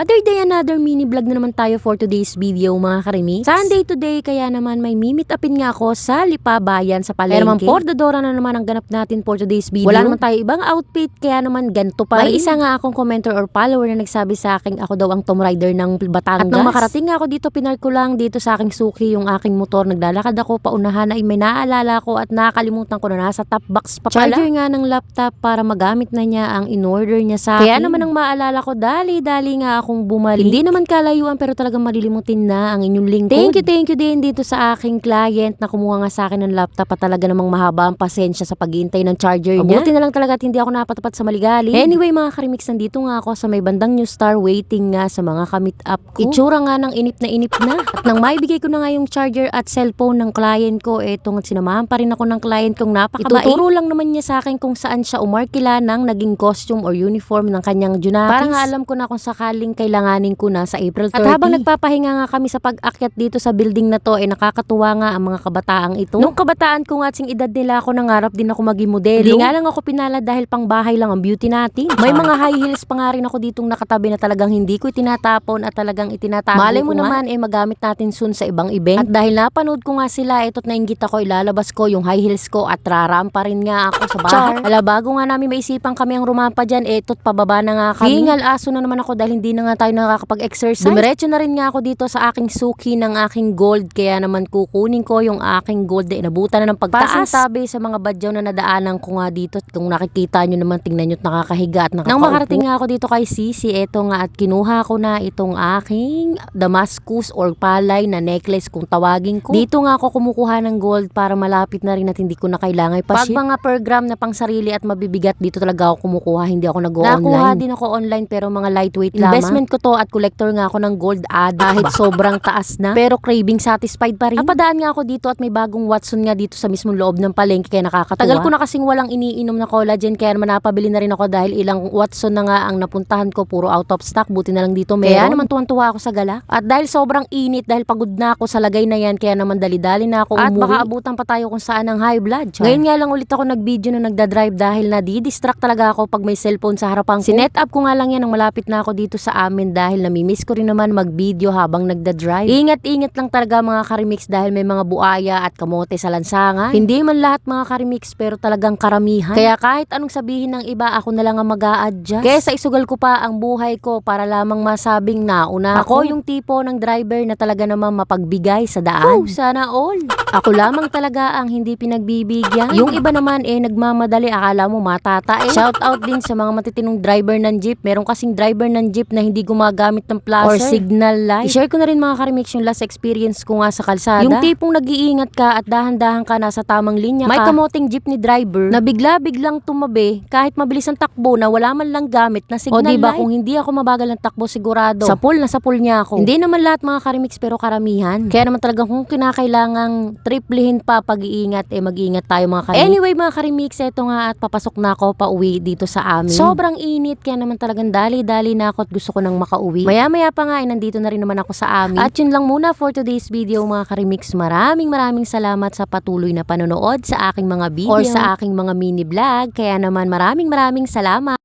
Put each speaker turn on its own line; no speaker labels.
Other day, another mini vlog na naman tayo for today's video mga karimi. Sunday today, kaya naman may mimit upin nga ako sa Lipa Bayan sa palengke. Kaya naman Bordadora na naman ang ganap natin for today's video. Wala naman tayo ibang outfit, kaya naman ganito pa rin. May isa nga akong commenter or follower na nagsabi sa akin ako daw ang Tomb Raider ng Batangas. At nang makarating nga ako dito, pinark ko lang dito sa aking suki yung aking motor. Naglalakad ako paunahan ay may naaalala ko at nakakalimutan ko na nasa top box pa pala. Charger nga ng laptop para magamit na niya ang in-order niya sa akin. Kaya naman ang maalala ko, dali-dali nga akong bumalik. Hindi naman kalayuan pero talagang malilimutin na ang inyong lingkod. Thank you din dito sa aking client na kumuha nga sa akin ng laptop at talaga namang mahaba ang pasensya sa paghihintay ng charger niya. Mabuti na lang talaga at hindi ako napatapat sa Maligali. Anyway mga karimix, nandito nga ako sa may bandang New Star waiting nga sa mga kamit up ko. Itsura nga ng inip na. At nang maibigay ko na nga yung charger at cellphone ng client ko, eto nga sinamahan pa rin ako ng client kong napakabait. Ituturo lang naman niya sa akin kung saan siya umarkila ng naging costume or uniform ng kanyang Junakis. Parang alam ko na kung sakaling kailanganin ko na sa April 30. At habang nagpapahinga nga kami sa pag-akyat dito sa building na to, nakakatuwa nga ang mga kabataang ito. Nung kabataan ko nga sing edad nila ako, nangarap din ako maging modelo. Hindi nga lang ako pinala dahil pang bahay lang ang beauty natin. May mga high heels pa nga rin ako ditong nakatabi na talagang hindi ko itinatapon at talagang itinatago. Malay mo naman magamit natin soon sa ibang event. At dahil napanood ko nga sila, ito't nainggit ako, ilalabas ko yung high heels ko at rarampa rin nga ako sa bahay. Bago nga namin maisipan kami ang rumampa dyan, ito't pababa na nga kami. Hingal aso na naman ako dahil hindi na nga tayo nakakapag-exercise. Dumiretso na rin nga ako dito sa aking suki ng aking gold, kaya naman kukunin ko yung aking gold na inabutan na ng pagtaas. Pasintabi sa mga badyaw na nadaanan ko nga dito. Kung nakikita nyo naman, tingnan nyo at nakakahiga at nakakaupo. Nang makarating nga ako dito kay Sisi, eto nga at kinuha ko na itong aking Damascus or palay na necklace kung tawagin ko. Dito nga ako kumukuha ng gold para malapit na rin at hindi ko na kailangan pa-ship. Pag mga per gram na pang sarili at mabibigat, dito talaga ako kumukuha, hindi ako nag-o-online. Nakuha din ako online pero mga lightweight lamang. Investment ko to at collector nga ako ng gold addict. Kahit sobrang taas na, pero craving satisfied pa rin. Napadaan nga ako dito at may bagong Watson nga dito sa mismong loob ng palengke, kaya nakakatuwa. Tagal ko na kasing walang iniinom na collagen, kaya naman napabili na rin ako dahil ilang Watson na nga ang napuntahan ko, puro out of stock, buti na lang dito meron. Kaya naman tuwan-tuwa ako sa gala. At dahil sobrang init, dahil pagod na ako sa lagay na yan, kaya naman dali-dali na ako umuwi. At baka abutan pa tayo kung saan ang high blood. Ngayon nga lang ulit ako nag-video na nagda-drive dahil nadi-distract talaga ako pag may cellphone sa harapan ko. Sinet up ko nga lang yan nang malapit na ako dito sa amin dahil namimiss ko rin naman mag-video habang nagda-drive. Ingat-ingat lang talaga mga karimix dahil may mga buaya at kamote sa lansangan. Hindi man lahat mga karimix pero talagang karamihan. Kaya kahit anong sabihin ng iba, ako na lang ang mag-a-adjust. Kaya sa isugal ko pa ang buhay ko para lamang masabing nauna ako yung tipo ng driver na talaga naman mapagbigay sa daan. Sana all. Ako lamang talaga ang hindi pinagbibigyan. Yung iba naman nagmamadali, akala mo matata Shout out din sa mga matitinong driver ng jeep. Meron kasing driver ng jeep na hindi gumagamit ng placer or signal light. I-share ko na rin mga karimix yung last experience ko nga sa kalsada. Yung tipong nag-iingat ka at dahan-dahan ka nasa tamang linya ka. May kamoting jeepney driver na bigla-biglang tumabi kahit mabilis ang takbo na wala man lang gamit na signal light. O diba, kung hindi ako mabagal ng takbo sigurado sa pool niya ako. Hindi naman lahat mga karimix pero karamihan. Kaya naman talagang kung kinakailangang triplihin pa pag-iingat, mag-iingat tayo mga karimix. Anyway mga karimix, eto nga at papasok na ako pauwi dito sa amin. Sobrang init, kaya naman talagang dali-dali na ako at gusto ko nang makauwi. Maya-maya pa nga nandito na rin naman ako sa amin. At yun lang muna for today's video mga karimix. Maraming salamat sa patuloy na panonood sa aking mga video or sa aking mga mini vlog. Kaya naman maraming salamat.